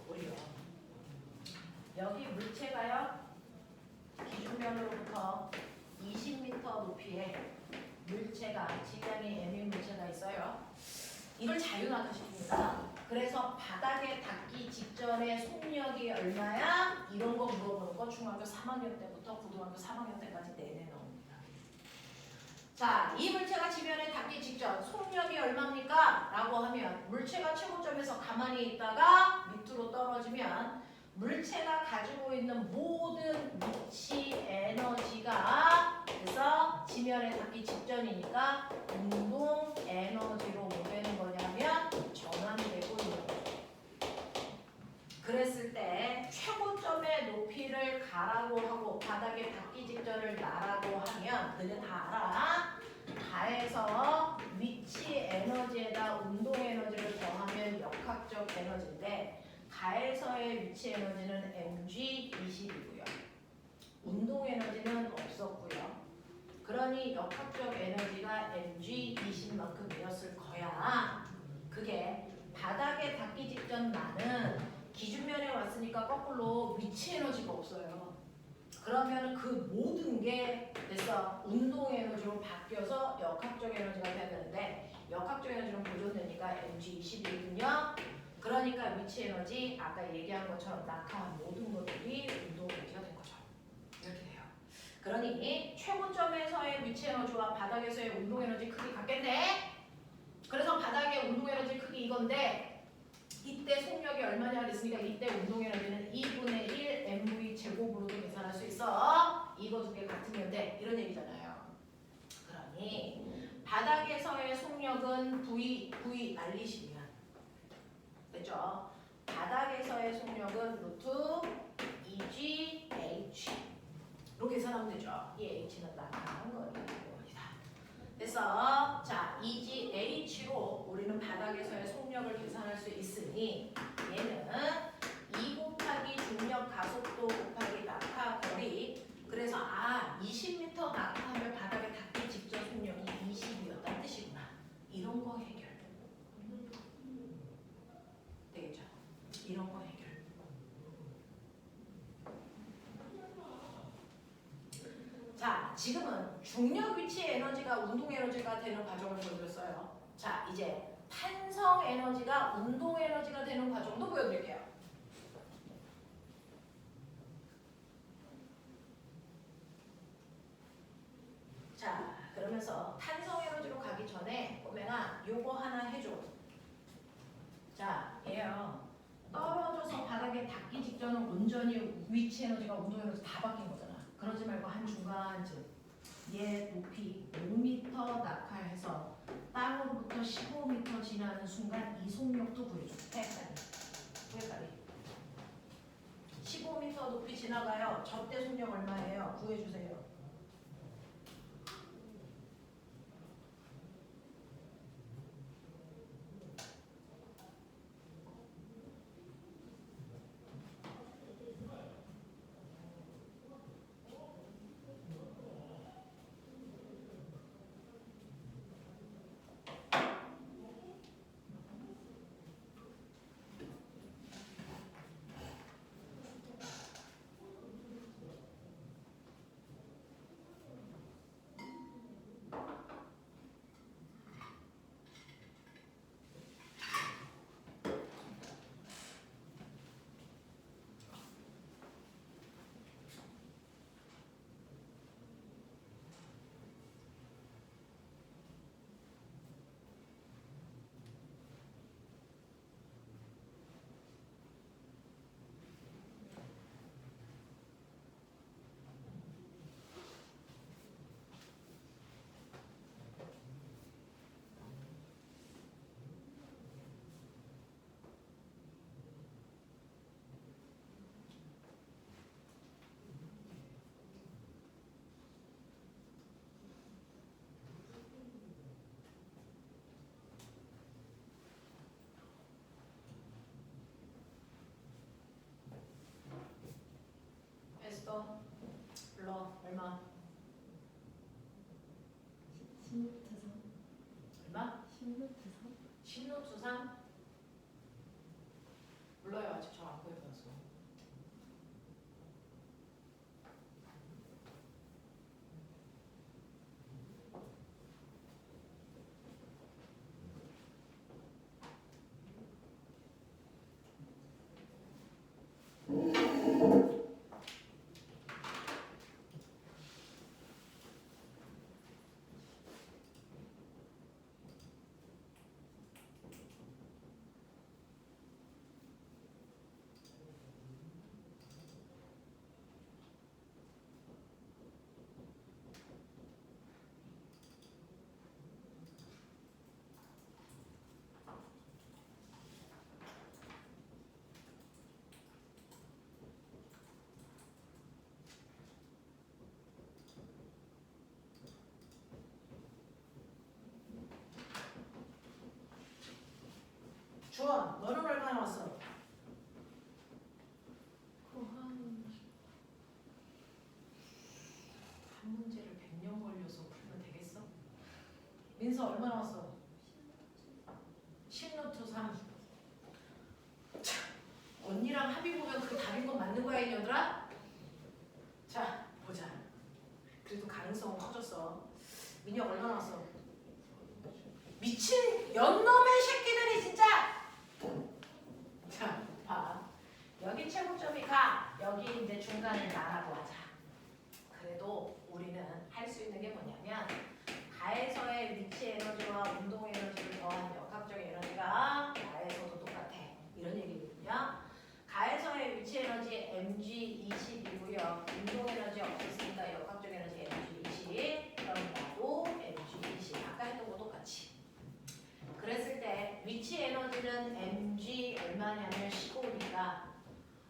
우리요, 여기 물체가요, 기준면으로부터 20m 높이의 물체가, 질량이 m인 물체가 있어요. 이걸 자유낙하시킵니다. 그래서 바닥에 닿기 직전에 속력이 얼마야? 이런 거 물어보는 거 중학교 3학년 때부터 고등학교 3학년 때까지 내내 나옵니다. 자, 이 물체가 지면에 닿기 직전 속력이 얼마입니까? 라고 하면 물체가 최고점에서 가만히 있다가 밑으로 떨어지면 물체가 가지고 있는 모든 위치 에너지가, 그래서 지면에 닿기 직전이니까 운동 에너지로 뭐 되는 거냐면 전환되고 있는 거죠. 그랬을 때 최고점의 높이를 가라고 하고 바닥에 닿기 직전을 나라고 하면 너네 다 알아. 가에서 위치 에너지에다 운동 에너지를 더하면 역학적 에너지인데, 가에서의 위치 에너지는 mg20이고요. 운동 에너지는 없었고요. 그러니 역학적 에너지가 mg20만큼이었을 거야. 그게 바닥에 닿기 직전 나는 기준면에 왔으니까 거꾸로 위치 에너지가 없어요. 그러면 그 모든 게 됐어 운동 에너지로 바뀌어서 역학적 에너지가 돼야 되는데, 역학적 에너지는 보존되니까 mg20이거든요. 그러니까 위치 에너지, 아까 얘기한 것처럼 낙하한 모든 것들이 운동 에너지가 된 거죠. 이렇게 돼요. 그러니 최고점에서의 위치 에너지와 바닥에서의 운동 에너지 크기 같겠네. 그래서 바닥의 운동 에너지 크기 이건데, 이때 속력이 얼마냐 그랬으니까 이때 운동 에너지는 2분의 1 mv 제곱으로도 계산할 수 있어. 이거 두 개 같으면 돼. 이런 얘기잖아요. 그러니 바닥에서의 속력은 v 날리시면 됐죠? 바닥에서의 속력은 루트 2gh 로 계산하면 되죠. 이 h는 나타나는 거리다. 됐어. 자, EGH로 우리는 바닥에서의 속력을 계산할 수 있으니 얘는 2 곱하기 중력 가속도 곱하기 낙하 거리. 그래서 20m 낙하하면 바닥에 닿기 직전 속력이 20이었다는 뜻이구나. 이런 거 해결. 되겠죠? 이런 거 해결. 자, 지금은 중력 위치의 에너지가 운동 에너지가 되는 과정을 보여드렸어요. 자, 이제 탄성 에너지가 운동 에너지가 되는 과정도 보여드릴게요. 자, 그러면서 탄성 에너지로 가기 전에 꼬맹아 요거 하나 해줘. 자, 얘요. 떨어져서 바닥에 닿기 직전은 온전히 위치 에너지가 운동 에너지 다 바뀐 거잖아. 그러지 말고 한 중간쯤 얘 높이 5m 낙하해서 땅으로부터 15m 지나는 순간 이속력도 구해줘. 후에까지 15m 높이 지나가요. 저때 속력 얼마예요? 구해주세요. 에스더 불러. 얼마? 10m3 얼마? 10m3 10노트 3? 불러요. 아직 저 안 보여봤어. 주원, 너는 얼마 나왔어? 한 문제를 100년 걸려서 풀면 되겠어? 민서 얼마 나왔어? 10노트 3. 언니랑 합의 보면 그게 답인 건 맞는 거야, 이년들아? 자, 보자. 그래도 가능성은 커졌어. 민혁 얼마 나왔어? 미친 연놈의 새끼들이 진짜! 자, 봐. 여기 최고점이 가. 여기 이제 중간에 나라고 하자. 그래도 우리는 할 수 있는 게 뭐냐면 가에서의 위치 에너지와 운동 에너지를 더한 역학적 에너지가 나에서도 똑같아. 이런 얘기거든요. 가에서의 위치 에너지 mg20이고요. 운동 에너지 없었으니까 역학적 에너지 mg20. 그럼 나도 mg20. 아까 했던 거 똑같이. 그랬을 때 위치 에너지는 mg 얼마냐면 15니까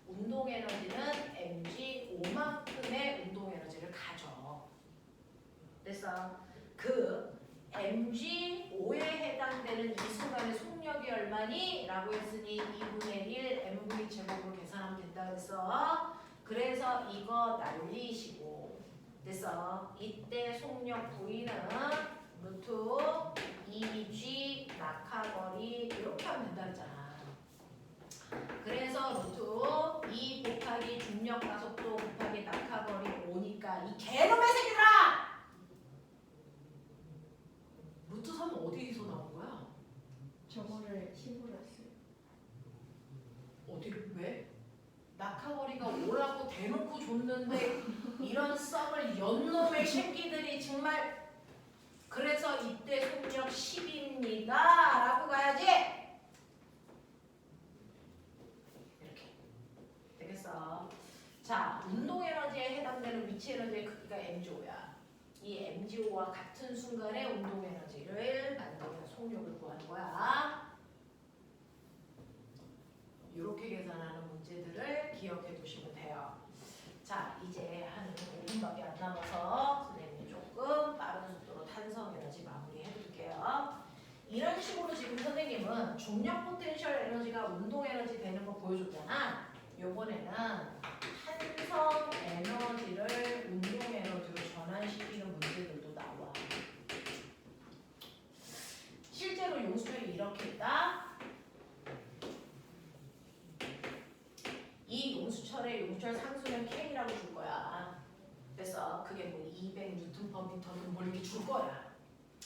운동 에너지는 mg 5만큼의 운동 에너지를 가져. 그래서 그 mg5에 해당되는 이 순간의 속력이 얼마니? 라고 했으니 2분의 1 mv 제곱으로 계산하면 된다 그랬어. 그래서 이거 날리시고 됐어. 이때 속력 V는 루트 2g 낙하거리 이렇게 하면 된다 그랬잖아. 그래서 루트 2 곱하기 중력 가속도 곱하기 낙하거리 5니까 이 개놈의 새끼들아! 루트 3은 어디서 나온 거야? 저거를 10으로 했어요. 어디 왜? 낙하거리가 5라고 대놓고 줬는데 이런 썩을 연놈의 새끼들이 정말. 그래서 이때 속력 10입니다 라고 가야지. 이렇게 되겠어. 자, 운동에너지에 해당되는 위치 에너지의 크기가 mgO야. 이 mgO와 같은 순간에 운동에너지를 만들어서 속력을 구하는 거야. 이렇게 계산하는 문제들을 기억해 두시면 돼요. 자, 이제 한 5분밖에 안 남아서 선생님이 조금 빠른 속도로 탄성 에너지 마무리해 드릴게요. 이런 식으로 지금 선생님은 중력 포텐셜 에너지가 운동 에너지 되는 거 보여줬잖아. 요번에는 탄성 에너지를 운동 에너지로 전환시키는 문제들도 나와. 실제로 용수철이 이렇게 있다. 이 용수철의 용철 상수는 K라고 줄 거야. 그래서 그게 뭐 200Nm/m든 뭘 이렇게 줄 거야.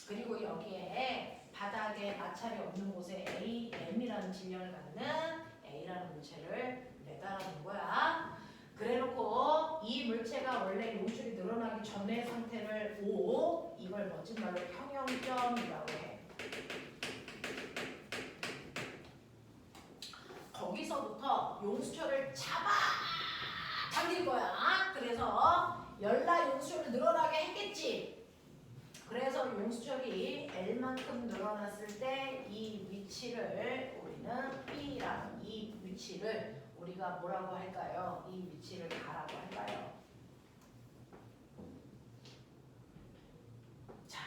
그리고 여기에 바닥에 마찰이 없는 곳에 AM이라는 질량을 갖는 A라는 물체를 매달아놓은 거야. 그래놓고 이 물체가 원래 용출이 늘어나기 전의 상태를 O, 이걸 멋진 말로 평형점이라고 해. 거기서부터 용수철을 잡아 당길 거야. 그래서 열나 용수철을 늘어나게 했겠지. 그래서 용수철이 L만큼 늘어났을 때 이 위치를 우리는 P라는 이 위치를 우리가 뭐라고 할까요? 이 위치를 가라고 할까요? 자,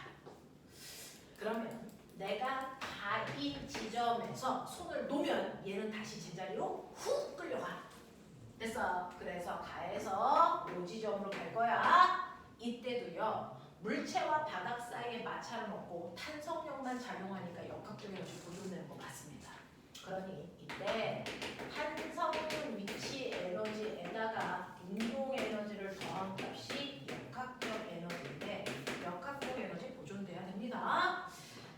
그러면 내가 이 지점에서 손을 놓으면 얘는 다시 제자리로 훅 끌려가. 됐어. 그래서 가에서 요 지점으로 갈 거야. 이때도요. 물체와 바닥 사이에 마찰은 없고 탄성력만 작용하니까 역학적 에너지 보존되는 거 맞습니다. 그러니 이때 탄성 위치 에너지에다가 운동 에너지를 더한 값이 역학적 에너지인데 역학적 에너지 보존돼야 됩니다.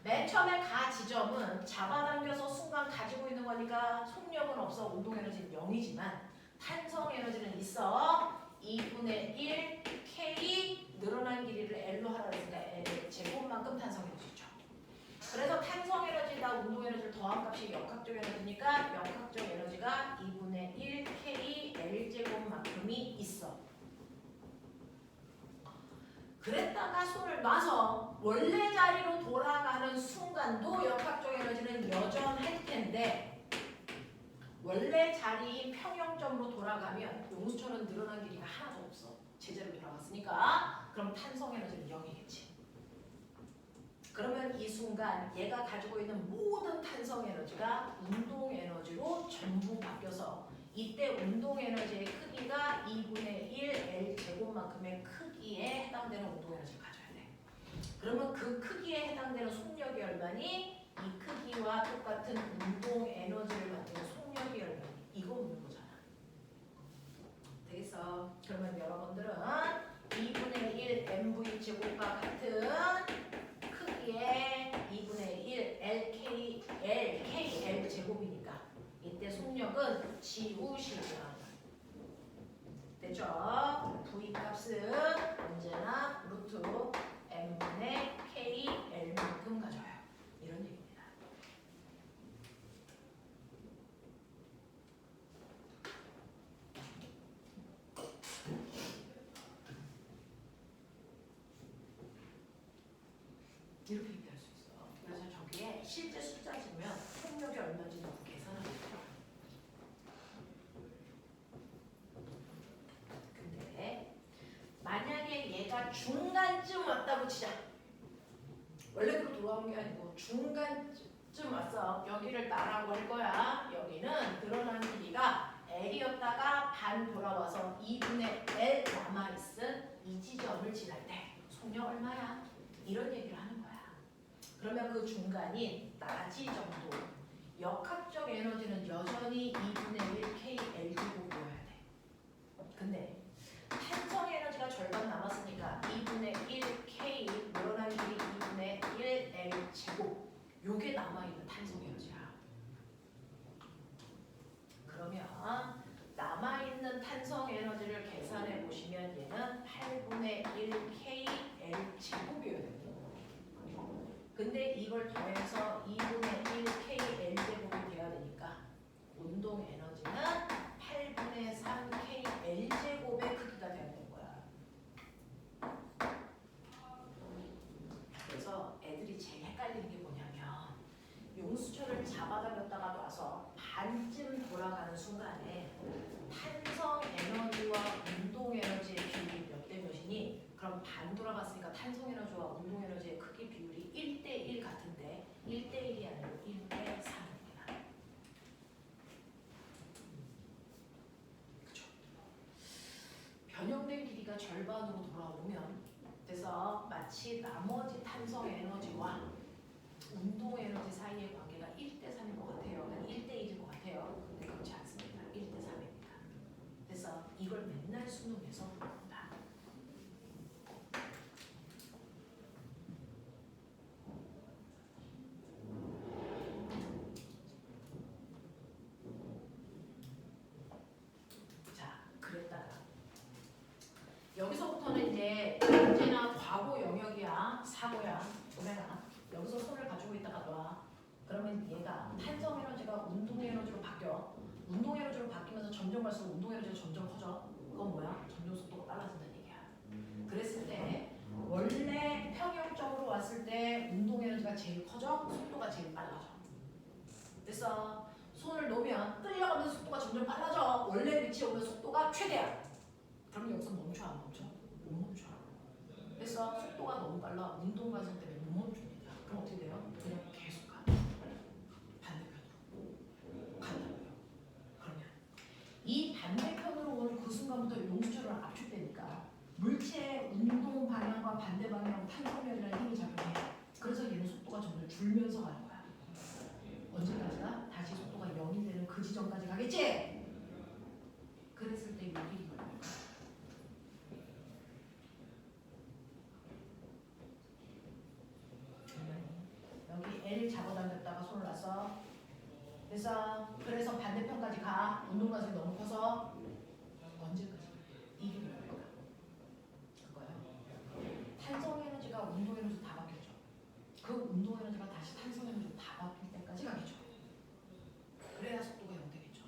맨 처음에 가 지점은 잡아당겨서 순간 가지고 있는 거니까 속력은 없어. 운동 에너지는 0이지만 탄성 에너지는 있어. 2분의 1 K 늘어난 길이를 L로 하라 그러니까 L 제곱만큼 탄성 에너지죠. 그래서 탄성 에너지다 운동 에너지를 더한 값이 역학적 에너지니까 역학적 에너지가 2분의 1 K L 제곱만큼이 있어. 그랬다가 손을 놔서 원래 자리로 돌아가는 순간도 역학적 에너지는 여전할 텐데 원래 자리인 평형점으로 돌아가면 용수철은 늘어난 길이가 하나도 없어. 제자리로 돌아갔으니까. 그럼 탄성 에너지는 0이겠지. 그러면 이 순간 얘가 가지고 있는 모든 탄성 에너지가 운동 에너지로 전부 바뀌어서 이때 운동 에너지의 크기가 2분의 1 L 제곱만큼의 크기에 해당되는 운동 에너지를 가져야 돼. 그러면 그 크기에 해당되는 속력이 얼마니? 이 크기와 똑같은 운동 에너지를 만드는 속력이 얼마니? 이거 묻는 거잖아. 되겠어? 그러면 여러분들은 2분의 1 mv 제곱과 같은 크기의 2분의 1 LKL 제곱이니까 이때 속력은 지우시면 됐죠? V 값은 언제나 루트 m분의 KL만큼 가져요. 이런 얘기입니다. 이렇게 얘기할 수 있어. 그래서 저기에 실제 숫자 주면 속력이 얼마인지 넣고 계산하면 돼요. 근데 만약에 얘가 중간쯤 왔다고 치자. 원래 그렇게 돌아온 게 아니고 중간쯤 왔어. 여기를 나라고 할 거야. 여기는 늘어난 길이가 L이었다가 반 돌아와서 2분의 L 남아있은 이 지점을 지날 때 속력 얼마야? 이런 얘기를 하는 거야. 그러면 그 중간인 나지 정도 역학적 에너지는 여전히 2분의 1 KL 제곱이어야 돼. 근데 탄성 에너지가 절반 남았으니까 2분의 1 K 늘어난 길이 2분의 1 L 제곱 요게 남아있는 탄성 에너지야. 그러면 남아있는 탄성 에너지를 계산해 보시면 얘는 8분의 1 K L 제곱이어야 돼요. 근데 이걸 더해서 2분의 1 K L 제곱이 돼야 되니까 운동 에너지는 8분의 3 K L 제곱의 크기가 돼야 되는 거야. 그래서 애들이 제일 헷갈리는 게 뭐냐면 용수철을 잡아당겼다가 놔서 반쯤 돌아가는 순간에 탄성 에너지와 운동 에너지의 비율이 몇 대 몇이니? 그럼 반 돌아갔으니까 탄성 에너지와 운동 에너지의 크기 비율이 1대1 같은데 1대1이 아니고 1대3입니다. 그쵸? 변형된 길이가 절반으로 돌아오면 그래서 마치 나머지 탄성 에너지와 운동 에너지 사이의 관계가 1대3인 것 같아요. 아니 1대1인 것 같아요. 근데 그렇지 않습니다. 1대3입니다. 그래서 이걸 맨날 수능에서 물어본다. 자, 그랬다가 여기서부터는 이제 언제나 과거 영역이야. 사고야. 조매나 여기서 손을 가지고 있다가 놔. 그러면 얘가 탄성 에너지가 운동 에너지로 바뀌어. 운동 에너지로 바뀌면서 점점 갈수록 운동 에너지가 점점 커져. 그건 뭐야? 점점 속도가 빨라진다는 얘기야. 그랬을 때 원래 평형적으로 왔을 때 운동 에너지가 제일 커져. 속도가 제일 빨라져. 그래서 손을 놓으면 끌려가면서 속도가 점점 빨라져. 원래 위치에 오면 속도가 최대야. 그럼 여기서 멈춰 안 멈춰? 못 멈춰. 그래서 속도가 너무 빨라. 운동 과정 때문에 못 멈춥니다. 그럼 어떻게 돼요? 그냥 계속 가. 반대편으로 간다고요. 그러면 이 반대편으로 오는 그 순간부터 용수철은 압축되니까 물체의 운동 방향과 반대 방향 탄성력이라는 힘이 작용해. 그래서 얘는 속도가 점점 줄면서 가는 거야. 언제까지가? 다시 속도가 0이 되는 그 지점까지 가겠지? 그랬을 때 여기 여기 L 잡아당겼다가 손을 놨어. 그래서 반대편까지 가. 운동 가속이 너무 커서 언제까지? 이게 뭡니까? 그거요. 탄성 에너지가 운동 에너지 다 바뀌었죠. 그 운동 에너지가 다시 탄성 에너지로 다 바뀔 때까지 가겠죠. 그래야 속도가 0 되겠죠.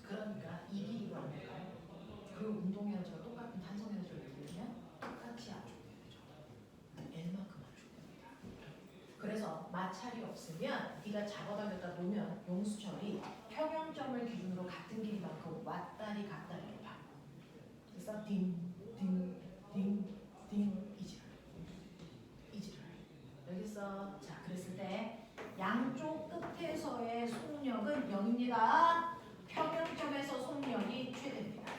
그러니까 이 길이로 안 될까요? 그 운동 에너지가 똑같은 탄성 에너지를 들면 똑같이 압축돼야 되죠. L만큼 압축됩니다. 그래서 마찰이 없으면 네가 잡아당겼다 놓으면 용수철이 평형점을 기준으로 같은 길이만큼 왔다리 갔다리로 봐. 그래서 딩딩딩딩 이지를 여기서 자 그랬을 때 양쪽 끝에서의 속력은 0입니다. 평형점에서 속력이 최대입니다.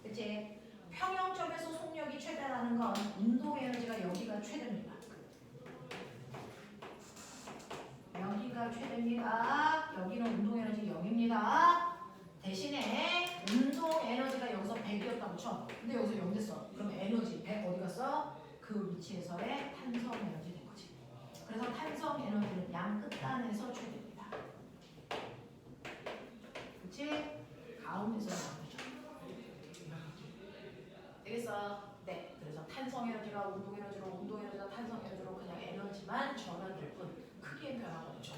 그치? 평형점에서 속력이 최대라는 건 운동 에너지가 여기가 최대입니다. 여기가 최대입니다. 여기는 운동 에너지 0입니다. 대신에 운동 에너지가 여기서 100이었다고 쳐. 근데 여기서 0 됐어. 그럼 에너지 100 어디 갔어? 그 위치에서의 탄성 에너지 된 거지. 그래서 탄성 에너지는 양 끝단에서 최대입니다. 그치? 가운데서 나오죠. 되겠어? 네. 그래서 탄성 에너지가 운동 에너지로, 운동 에너지가 탄성 에너지로 그냥 에너지만 전환될 뿐 크기의 변화가 없죠.